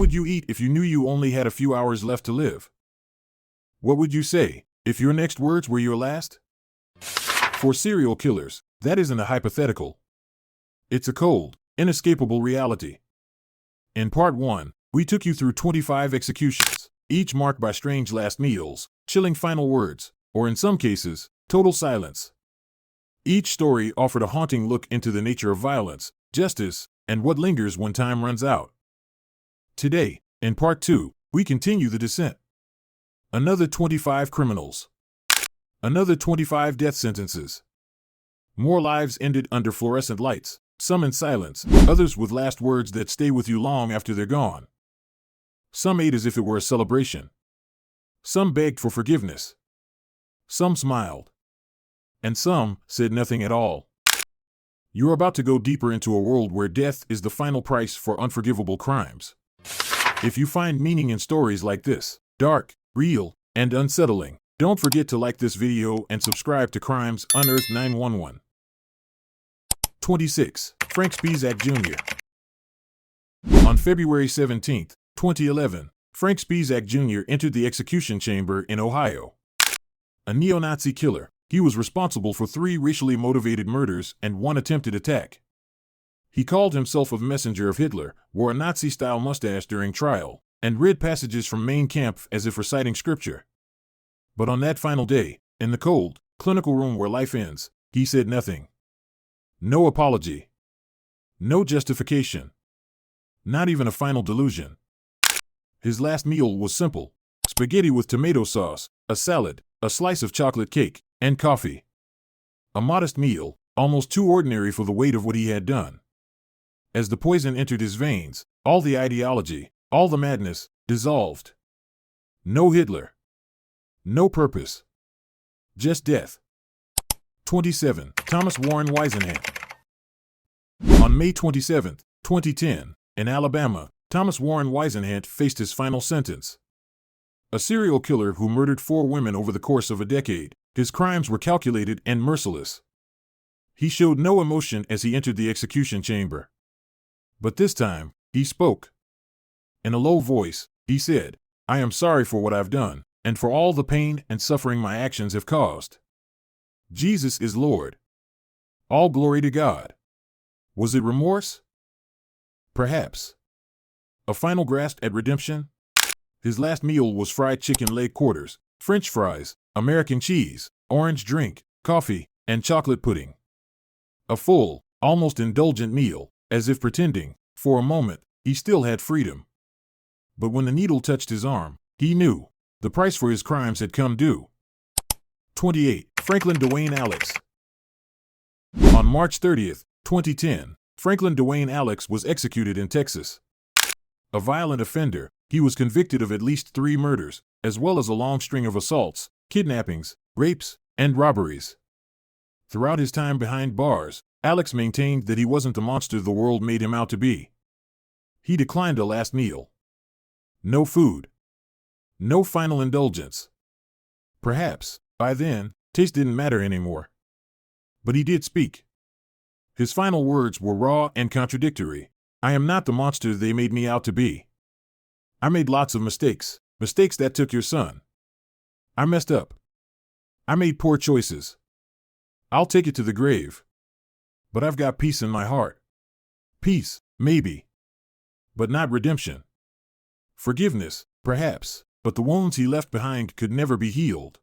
would you eat if you knew you only had a few hours left to live? What would you say if your next words were your last? For serial killers, that isn't a hypothetical. It's a cold, inescapable reality. In Part 1, we took you through 25 executions, each marked by strange last meals, chilling final words, or in some cases, total silence. Each story offered a haunting look into the nature of violence, justice, and what lingers when time runs out. Today, in Part 2, we continue the descent. Another 25 criminals. Another 25 death sentences. More lives ended under fluorescent lights, some in silence, others with last words that stay with you long after they're gone. Some ate as if it were a celebration. Some begged for forgiveness. Some smiled. And some said nothing at all. You're about to go deeper into a world where death is the final price for unforgivable crimes. If you find meaning in stories like this, dark, real, and unsettling, don't forget to like this video and subscribe to Crimes Unearthed 911. 26. Frank Spisak Jr. On February 17, 2011, Frank Spisak Jr. entered the execution chamber in Ohio. A neo-Nazi killer, he was responsible for 3 racially motivated murders and 1 attempted attack. He called himself a messenger of Hitler, wore a Nazi-style mustache during trial, and read passages from Mein Kampf as if reciting scripture. But on that final day, in the cold, clinical room where life ends, he said nothing. No apology. No justification. Not even a final delusion. His last meal was simple: spaghetti with tomato sauce, a salad, a slice of chocolate cake, and coffee. A modest meal, almost too ordinary for the weight of what he had done. As the poison entered his veins, all the ideology, all the madness, dissolved. No Hitler. No purpose. Just death. 27. Thomas Warren Whisenhant. On May 27, 2010, in Alabama, Thomas Warren Whisenhant faced his final sentence. A serial killer who murdered 4 women over the course of a decade, his crimes were calculated and merciless. He showed no emotion as he entered the execution chamber. But this time, he spoke. In a low voice, he said, "I am sorry for what I've done, and for all the pain and suffering my actions have caused. Jesus is Lord. All glory to God." Was it remorse? Perhaps. A final grasp at redemption? His last meal was fried chicken leg quarters, French fries, American cheese, orange drink, coffee, and chocolate pudding. A full, almost indulgent meal, as if pretending, for a moment, he still had freedom. But when the needle touched his arm, he knew the price for his crimes had come due. 28. Franklin Dewayne Alix. On March 30, 2010, Franklin Dewayne Alix was executed in Texas. A violent offender, he was convicted of at least 3 murders, as well as a long string of assaults, kidnappings, rapes, and robberies. Throughout his time behind bars, Alix maintained that he wasn't the monster the world made him out to be. He declined a last meal. No food. No final indulgence. Perhaps, by then, taste didn't matter anymore. But he did speak. His final words were raw and contradictory. "I am not the monster they made me out to be. I made lots of mistakes, mistakes that took your son. I messed up. I made poor choices. I'll take it to the grave. But I've got peace in my heart. Peace, maybe. But not redemption. Forgiveness, perhaps, but the wounds he left behind could never be healed."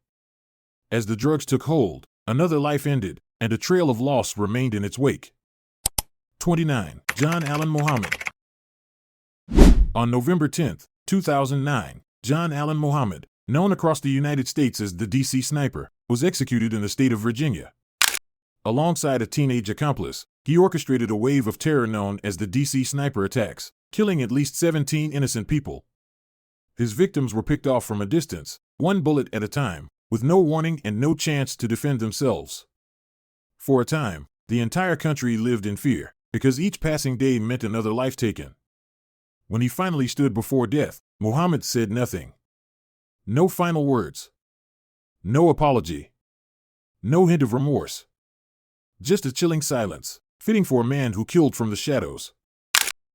As the drugs took hold, another life ended, and a trail of loss remained in its wake. 29. John Allen Muhammad. On November 10, 2009, John Allen Muhammad, known across the United States as the DC Sniper, was executed in the state of Virginia. Alongside a teenage accomplice, he orchestrated a wave of terror known as the DC Sniper attacks, killing at least 17 innocent people. His victims were picked off from a distance, 1 bullet at a time, with no warning and no chance to defend themselves. For a time, the entire country lived in fear, because each passing day meant another life taken. When he finally stood before death, Muhammad said nothing. No final words. No apology. No hint of remorse. Just a chilling silence, fitting for a man who killed from the shadows.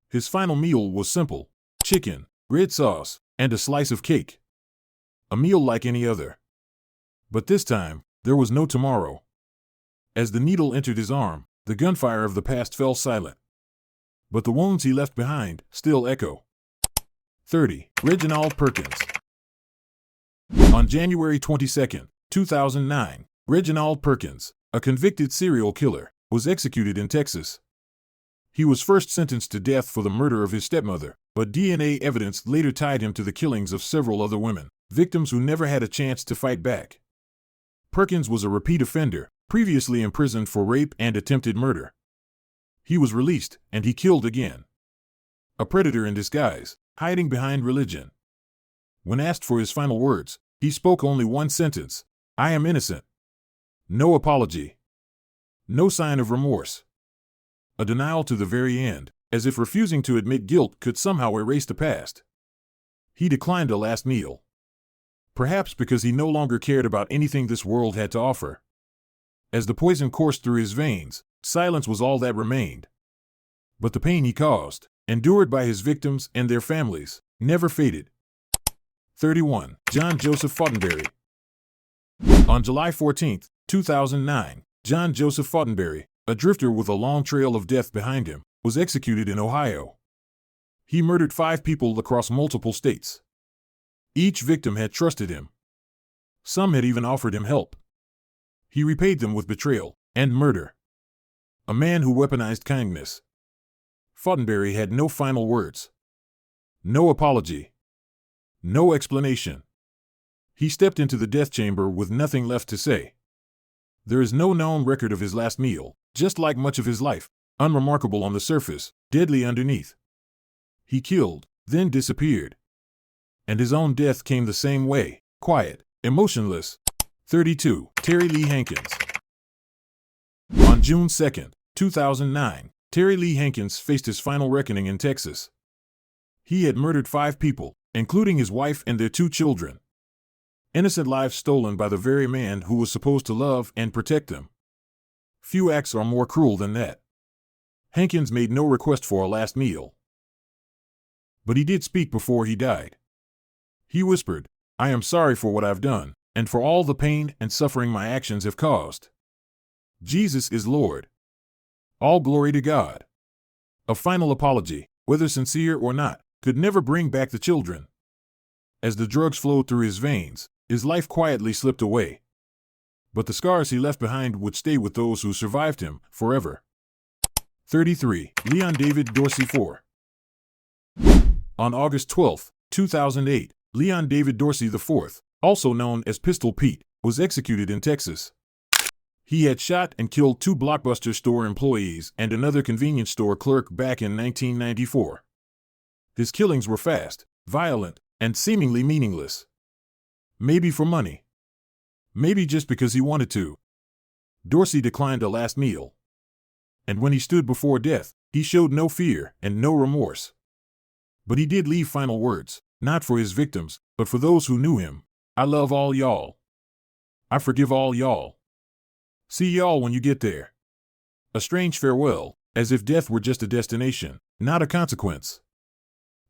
His final meal was simple: chicken, red sauce, and a slice of cake. A meal like any other. But this time, there was no tomorrow. As the needle entered his arm, the gunfire of the past fell silent. But the wounds he left behind still echo. 30. Reginald Perkins. On January 22, 2009, Reginald Perkins, a convicted serial killer, was executed in Texas. He was first sentenced to death for the murder of his stepmother, but DNA evidence later tied him to the killings of several other women, victims who never had a chance to fight back. Perkins was a repeat offender, previously imprisoned for rape and attempted murder. He was released, and he killed again. A predator in disguise, hiding behind religion. When asked for his final words, he spoke only one sentence: "I am innocent." No apology. No sign of remorse. A denial to the very end, as if refusing to admit guilt could somehow erase the past. He declined a last meal. Perhaps because he no longer cared about anything this world had to offer. As the poison coursed through his veins, silence was all that remained. But the pain he caused, endured by his victims and their families, never faded. 31. John Joseph Fautenberry. On July 14, 2009, John Joseph Fautenberry, a drifter with a long trail of death behind him, was executed in Ohio. He murdered 5 people across multiple states. Each victim had trusted him. Some had even offered him help. He repaid them with betrayal and murder. A man who weaponized kindness. Fautenberry had no final words. No apology. No explanation. He stepped into the death chamber with nothing left to say. There is no known record of his last meal, just like much of his life, unremarkable on the surface, deadly underneath. He killed, then disappeared. And his own death came the same way, quiet, emotionless. 32. Terry Lee Hankins. On June 2, 2009, Terry Lee Hankins faced his final reckoning in Texas. He had murdered 5 people, including his wife and their 2 children. Innocent lives stolen by the very man who was supposed to love and protect them. Few acts are more cruel than that. Hankins made no request for a last meal. But he did speak before he died. He whispered, "I am sorry for what I've done, and for all the pain and suffering my actions have caused. Jesus is Lord. All glory to God." A final apology, whether sincere or not, could never bring back the children. As the drugs flowed through his veins, his life quietly slipped away. But the scars he left behind would stay with those who survived him forever. 33. Leon David Dorsey IV. On August 12, 2008, Leon David Dorsey IV, also known as Pistol Pete, was executed in Texas. He had shot and killed 2 Blockbuster store employees and another convenience store clerk back in 1994. His killings were fast, violent, and seemingly meaningless. Maybe for money. Maybe just because he wanted to. Dorsey declined a last meal. And when he stood before death, he showed no fear and no remorse. But he did leave final words, not for his victims, but for those who knew him. "I love all y'all. I forgive all y'all. See y'all when you get there." A strange farewell, as if death were just a destination, not a consequence.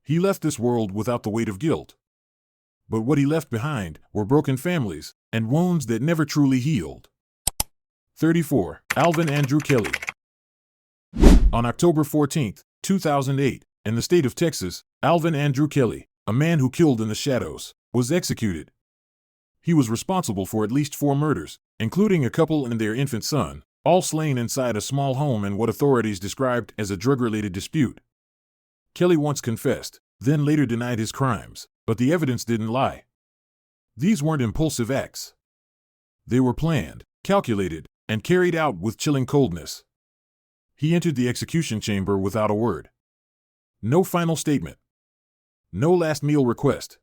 He left this world without the weight of guilt. But what he left behind were broken families and wounds that never truly healed. 34. Alvin Andrew Kelly. On October 14, 2008, in the state of Texas, Alvin Andrew Kelly, a man who killed in the shadows, was executed. He was responsible for at least 4 murders, including a couple and their infant son, all slain inside a small home in what authorities described as a drug-related dispute. Kelly once confessed, then later denied his crimes, but the evidence didn't lie. These weren't impulsive acts. They were planned, calculated, and carried out with chilling coldness. He entered the execution chamber without a word. No final statement. No last meal request.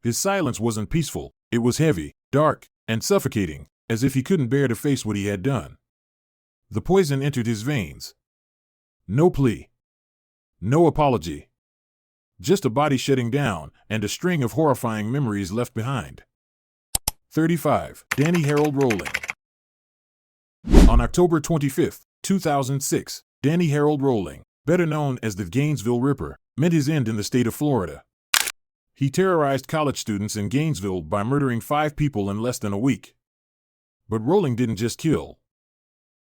His silence wasn't peaceful, it was heavy, dark, and suffocating, as if he couldn't bear to face what he had done. The poison entered his veins. No plea. No apology. Just a body shutting down, and a string of horrifying memories left behind. 35. Danny Harold Rolling. On October 25, 2006, Danny Harold Rolling, better known as the Gainesville Ripper, met his end in the state of Florida. He terrorized college students in Gainesville by murdering 5 people in less than a week. But Rolling didn't just kill.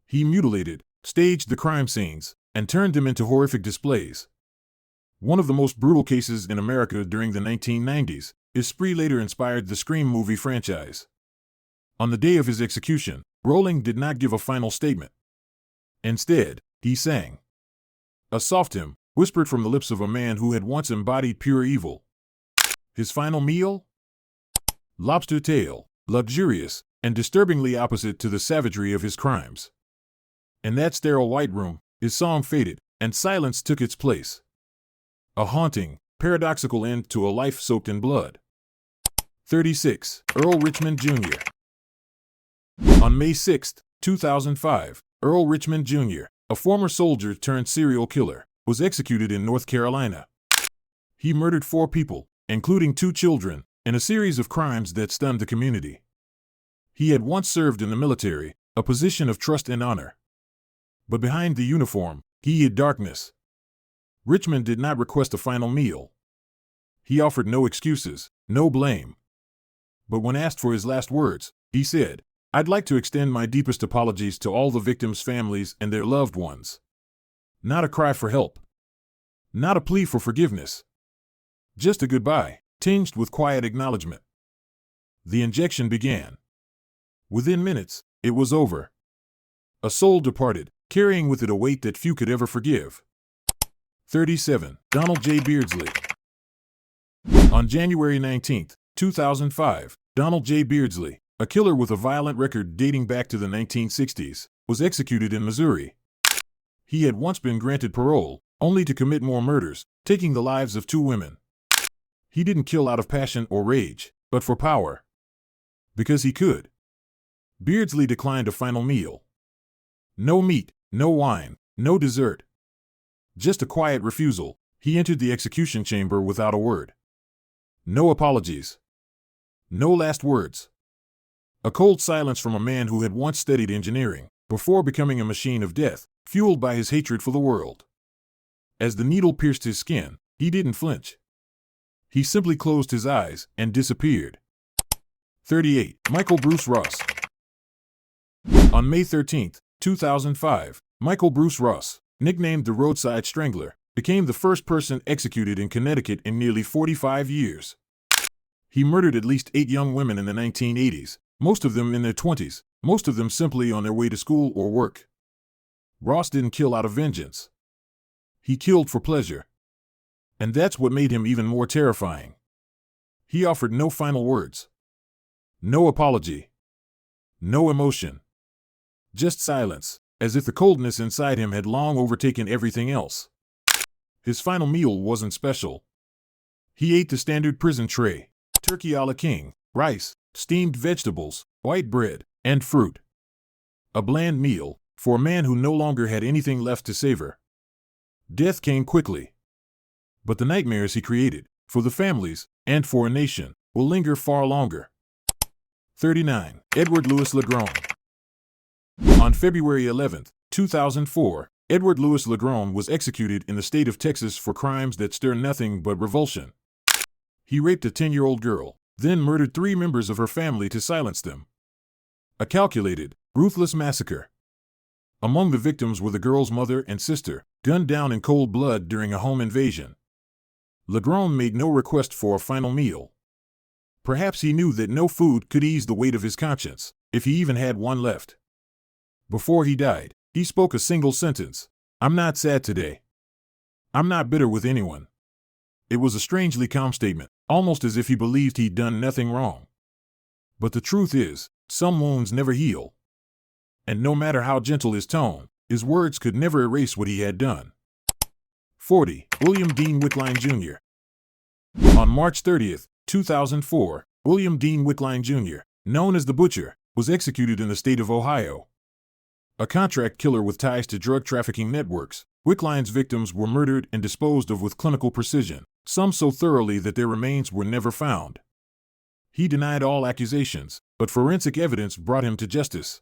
He mutilated, staged the crime scenes, and turned them into horrific displays. One of the most brutal cases in America during the 1990s, his spree later inspired the Scream movie franchise. On the day of his execution, Rolling did not give a final statement. Instead, he sang. A soft hymn, whispered from the lips of a man who had once embodied pure evil. His final meal? Lobster tail, luxurious, and disturbingly opposite to the savagery of his crimes. In that sterile white room, his song faded, and silence took its place. A haunting, paradoxical end to a life soaked in blood. 36. Earl Richmond Jr. On May 6, 2005, Earl Richmond Jr., a former soldier turned serial killer, was executed in North Carolina. He murdered 4 people, including 2 children, in a series of crimes that stunned the community. He had once served in the military, a position of trust and honor. But behind the uniform, he hid darkness. Richmond did not request a final meal. He offered no excuses, no blame. But when asked for his last words, he said, "I'd like to extend my deepest apologies to all the victims' families and their loved ones." Not a cry for help. Not a plea for forgiveness. Just a goodbye, tinged with quiet acknowledgement. The injection began. Within minutes, it was over. A soul departed, carrying with it a weight that few could ever forgive. 37. Donald J. Beardslee. On January 19, 2005, Donald J. Beardslee, a killer with a violent record dating back to the 1960s, was executed in Missouri. He had once been granted parole, only to commit more murders, taking the lives of 2 women. He didn't kill out of passion or rage, but for power. Because he could. Beardslee declined a final meal. No meat, no wine, no dessert. Just a quiet refusal. He entered the execution chamber without a word. No apologies. No last words. A cold silence from a man who had once studied engineering, before becoming a machine of death, fueled by his hatred for the world. As the needle pierced his skin, he didn't flinch. He simply closed his eyes and disappeared. 38. Michael Bruce Ross. On May 13, 2005, Michael Bruce Ross, nicknamed the Roadside Strangler, became the first person executed in Connecticut in nearly 45 years. He murdered at least 8 young women in the 1980s, most of them in their 20s, most of them simply on their way to school or work. Ross didn't kill out of vengeance. He killed for pleasure. And that's what made him even more terrifying. He offered no final words. No apology. No emotion. Just silence, as if the coldness inside him had long overtaken everything else. His final meal wasn't special. He ate the standard prison tray: turkey a la king, rice, steamed vegetables, white bread, and fruit. A bland meal, for a man who no longer had anything left to savor. Death came quickly. But the nightmares he created, for the families, and for a nation, will linger far longer. 39. Edward Louis Lagrone. On February 11, 2004, Edward Louis Lagrone was executed in the state of Texas for crimes that stir nothing but revulsion. He raped a 10-year-old girl, then murdered 3 members of her family to silence them. A calculated, ruthless massacre. Among the victims were the girl's mother and sister, gunned down in cold blood during a home invasion. Lagrone made no request for a final meal. Perhaps he knew that no food could ease the weight of his conscience, if he even had one left. Before he died, he spoke a single sentence: "I'm not sad today. I'm not bitter with anyone." It was a strangely calm statement, almost as if he believed he'd done nothing wrong. But the truth is, some wounds never heal. And no matter how gentle his tone, his words could never erase what he had done. 40. William Dean Wickline Jr. On March 30, 2004, William Dean Wickline Jr., known as the Butcher, was executed in the state of Ohio. A contract killer with ties to drug trafficking networks, Wickline's victims were murdered and disposed of with clinical precision, some so thoroughly that their remains were never found. He denied all accusations, but forensic evidence brought him to justice.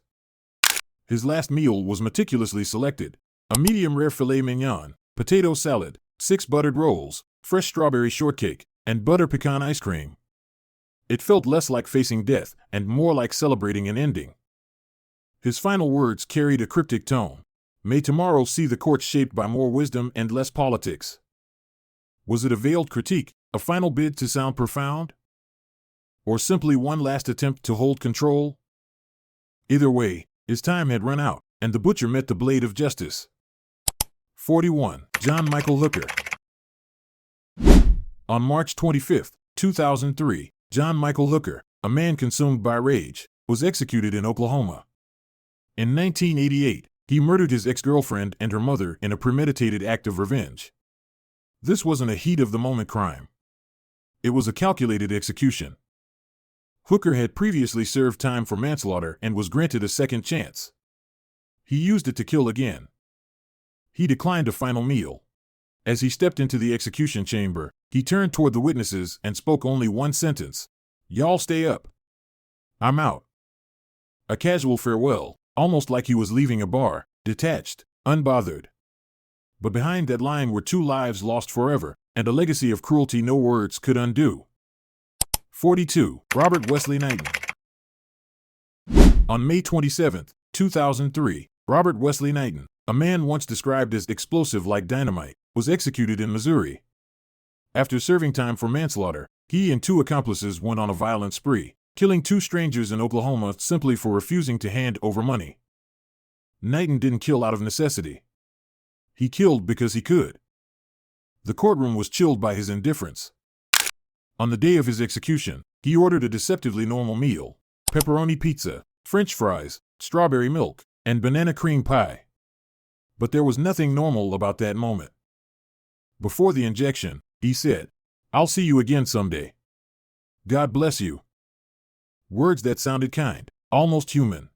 His last meal was meticulously selected: a medium-rare filet mignon, potato salad, 6 buttered rolls, fresh strawberry shortcake, and butter pecan ice cream. It felt less like facing death and more like celebrating an ending. His final words carried a cryptic tone. May tomorrow see the court shaped by more wisdom and less politics. Was it a veiled critique, a final bid to sound profound? Or simply one last attempt to hold control? Either way, his time had run out, and the butcher met the blade of justice. 41. John Michael Hooker. On March 25, 2003, John Michael Hooker, a man consumed by rage, was executed in Oklahoma. In 1988, he murdered his ex-girlfriend and her mother in a premeditated act of revenge. This wasn't a heat-of-the-moment crime. It was a calculated execution. Hooker had previously served time for manslaughter and was granted a second chance. He used it to kill again. He declined a final meal. As he stepped into the execution chamber, he turned toward the witnesses and spoke only one sentence. "Y'all stay up. I'm out." A casual farewell, almost like he was leaving a bar, detached, unbothered. But behind that line were 2 lives lost forever, and a legacy of cruelty no words could undo. 42. Robert Wesley Knighton. On May 27, 2003, Robert Wesley Knighton, a man once described as explosive like dynamite, was executed in Missouri. After serving time for manslaughter, he and 2 accomplices went on a violent spree, killing 2 strangers in Oklahoma simply for refusing to hand over money. Knighton didn't kill out of necessity. He killed because he could. The courtroom was chilled by his indifference. On the day of his execution, he ordered a deceptively normal meal: pepperoni pizza, French fries, strawberry milk, and banana cream pie. But there was nothing normal about that moment. Before the injection, he said, "I'll see you again someday. God bless you." Words that sounded kind, almost human.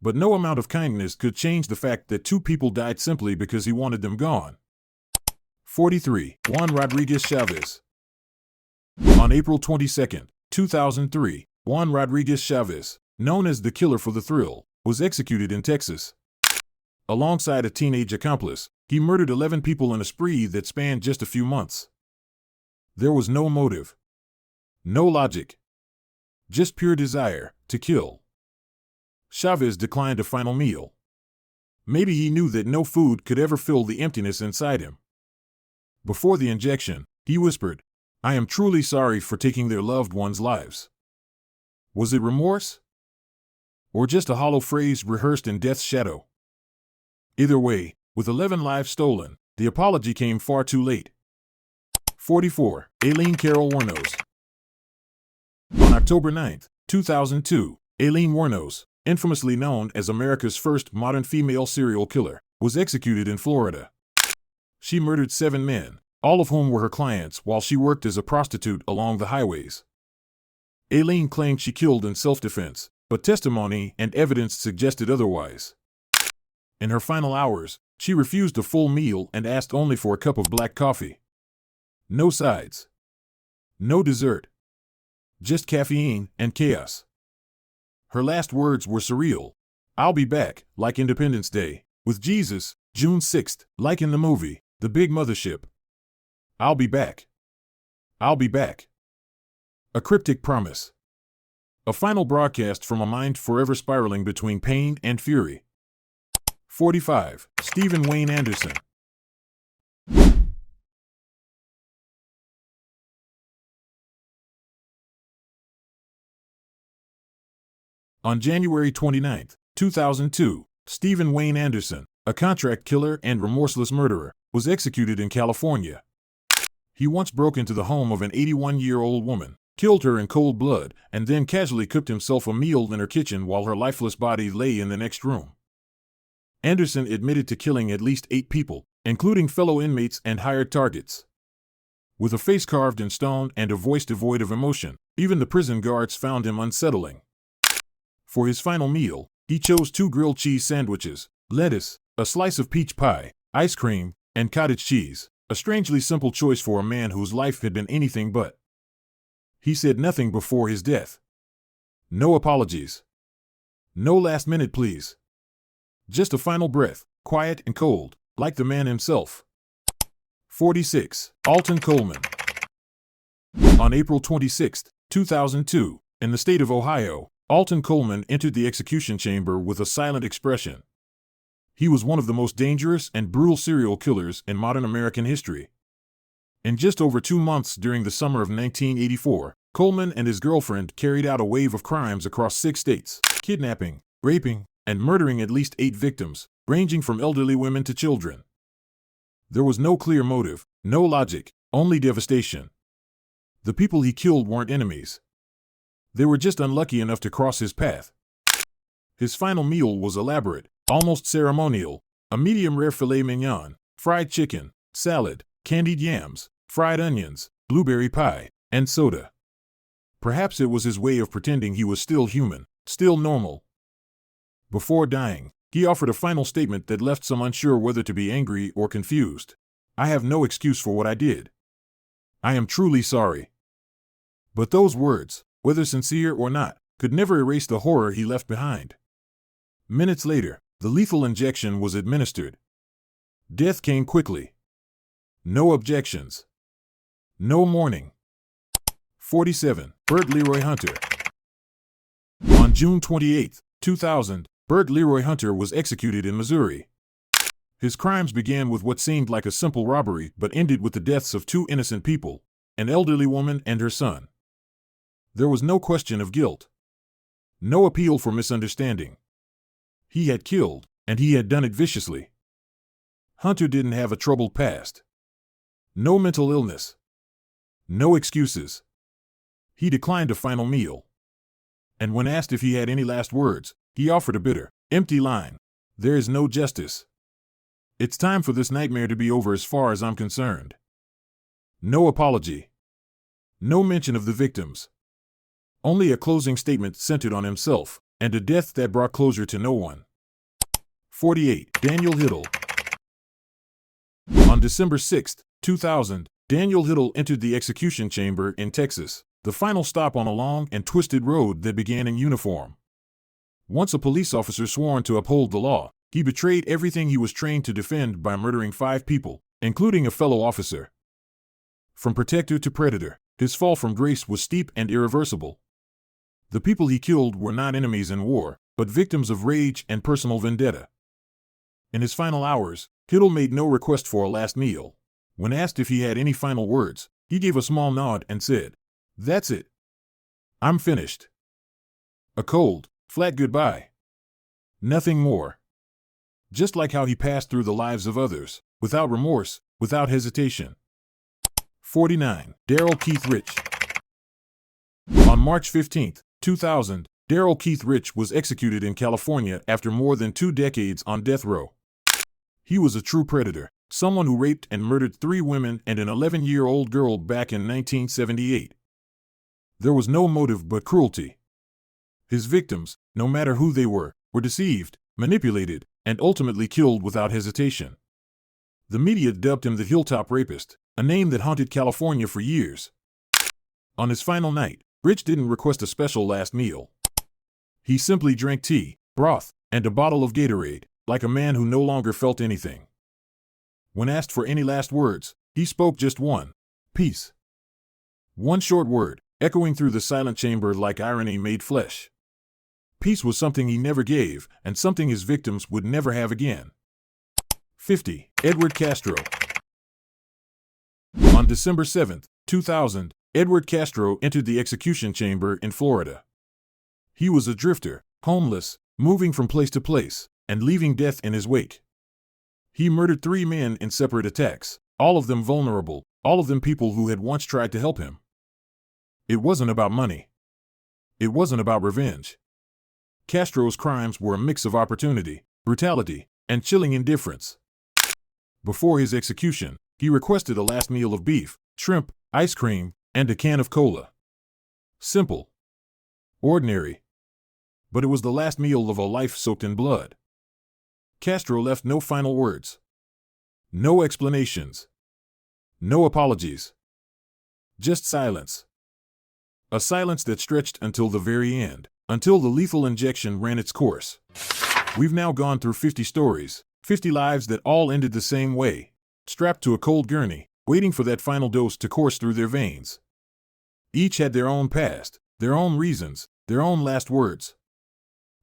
But no amount of kindness could change the fact that 2 people died simply because he wanted them gone. 43. Juan Rodriguez Chavez. On April 22, 2003, Juan Rodriguez Chavez, known as the Killer for the Thrill, was executed in Texas. Alongside a teenage accomplice, he murdered 11 people in a spree that spanned just a few months. There was no motive. No logic. Just pure desire to kill. Chavez declined a final meal. Maybe he knew that no food could ever fill the emptiness inside him. Before the injection, he whispered, "I am truly sorry for taking their loved ones' lives." Was it remorse? Or just a hollow phrase rehearsed in death's shadow? Either way, with 11 lives stolen, the apology came far too late. 44. Aileen Carol Wuornos. On October 9, 2002, Aileen Wuornos, infamously known as America's first modern female serial killer, was executed in Florida. She murdered 7 men, all of whom were her clients while she worked as a prostitute along the highways. Aileen claimed she killed in self-defense, but testimony and evidence suggested otherwise. In her final hours, she refused a full meal and asked only for a cup of black coffee. No sides. No dessert. Just caffeine and chaos. Her last words were surreal. "I'll be back, like Independence Day, with Jesus, June 6th, like in the movie, The Big Mothership. I'll be back. I'll be back." A cryptic promise. A final broadcast from a mind forever spiraling between pain and fury. 45. Stephen Wayne Anderson. On January 29, 2002, Stephen Wayne Anderson, a contract killer and remorseless murderer, was executed in California. He once broke into the home of an 81-year-old woman, killed her in cold blood, and then casually cooked himself a meal in her kitchen while her lifeless body lay in the next room. Anderson admitted to killing at least 8 people, including fellow inmates and hired targets. With a face carved in stone and a voice devoid of emotion, even the prison guards found him unsettling. For his final meal, he chose 2 grilled cheese sandwiches, lettuce, a slice of peach pie, ice cream, and cottage cheese, a strangely simple choice for a man whose life had been anything but. He said nothing before his death. No apologies. No last-minute pleas. Just a final breath, quiet and cold, like the man himself. 46. Alton Coleman. On April 26, 2002, in the state of Ohio, Alton Coleman entered the execution chamber with a silent expression. He was one of the most dangerous and brutal serial killers in modern American history. In just over 2 months during the summer of 1984, Coleman and his girlfriend carried out a wave of crimes across 6 states, kidnapping, raping, and murdering at least 8 victims, ranging from elderly women to children. There was no clear motive, no logic, only devastation. The people he killed weren't enemies. They were just unlucky enough to cross his path. His final meal was elaborate, almost ceremonial: a medium-rare filet mignon, fried chicken, salad, candied yams, fried onions, blueberry pie, and soda. Perhaps it was his way of pretending he was still human, still normal. Before dying, he offered a final statement that left some unsure whether to be angry or confused. "I have no excuse for what I did. I am truly sorry." But those words, whether sincere or not, could never erase the horror he left behind. Minutes later, the lethal injection was administered. Death came quickly. No objections. No mourning. 47. Bert Leroy Hunter. On June 28, 2000, Bert Leroy Hunter was executed in Missouri. His crimes began with what seemed like a simple robbery but ended with the deaths of 2 innocent people, an elderly woman and her son. There was no question of guilt. No appeal for misunderstanding. He had killed, and he had done it viciously. Hunter didn't have a troubled past. No mental illness. No excuses. He declined a final meal. And when asked if he had any last words, he offered a bitter, empty line: "There is no justice. It's time for this nightmare to be over as far as I'm concerned." No apology. No mention of the victims. Only a closing statement centered on himself, and a death that brought closure to no one. 48. Daniel Hittle. On December 6, 2000, Daniel Hittle entered the execution chamber in Texas, the final stop on a long and twisted road that began in uniform. Once a police officer sworn to uphold the law, he betrayed everything he was trained to defend by murdering 5 people, including a fellow officer. From protector to predator, his fall from grace was steep and irreversible. The people he killed were not enemies in war, but victims of rage and personal vendetta. In his final hours, Hittle made no request for a last meal. When asked if he had any final words, he gave a small nod and said, "That's it. I'm finished." A cold, flat goodbye. Nothing more. Just like how he passed through the lives of others, without remorse, without hesitation. 49. Darrell Keith Rich. On March 15, 2000, Darrell Keith Rich was executed in California after more than 2 decades on death row. He was a true predator, someone who raped and murdered 3 women and an 11-year-old girl back in 1978. There was no motive but cruelty. His victims, no matter who they were deceived, manipulated, and ultimately killed without hesitation. The media dubbed him the Hilltop Rapist, a name that haunted California for years. On his final night, Rich didn't request a special last meal. He simply drank tea, broth, and a bottle of Gatorade, like a man who no longer felt anything. When asked for any last words, he spoke just one: peace. One short word, echoing through the silent chamber like irony made flesh. Peace was something he never gave, and something his victims would never have again. 50. Edward Castro. On December 7, 2000, Edward Castro entered the execution chamber in Florida. He was a drifter, homeless, moving from place to place, and leaving death in his wake. He murdered 3 men in separate attacks, all of them vulnerable, all of them people who had once tried to help him. It wasn't about money. It wasn't about revenge. Castro's crimes were a mix of opportunity, brutality, and chilling indifference. Before his execution, he requested a last meal of beef, shrimp, ice cream, and a can of cola. Simple. Ordinary. But it was the last meal of a life soaked in blood. Castro left no final words. No explanations. No apologies. Just silence. A silence that stretched until the very end, until the lethal injection ran its course. We've now gone through 50 stories, 50 lives that all ended the same way, strapped to a cold gurney, waiting for that final dose to course through their veins. Each had their own past, their own reasons, their own last words.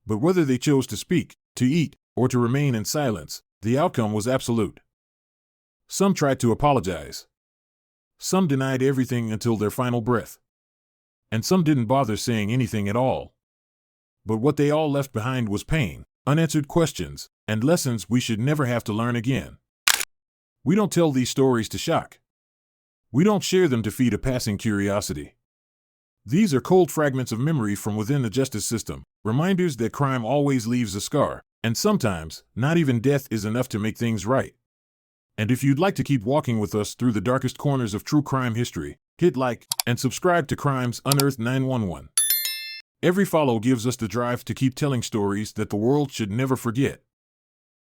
But whether they chose to speak, to eat, or to remain in silence, the outcome was absolute. Some tried to apologize. Some denied everything until their final breath. And some didn't bother saying anything at all. But what they all left behind was pain, unanswered questions, and lessons we should never have to learn again. We don't tell these stories to shock. We don't share them to feed a passing curiosity. These are cold fragments of memory from within the justice system, reminders that crime always leaves a scar, and sometimes, not even death is enough to make things right. And if you'd like to keep walking with us through the darkest corners of true crime history, hit like and subscribe to Crimes Unearthed 911. Every follow gives us the drive to keep telling stories that the world should never forget.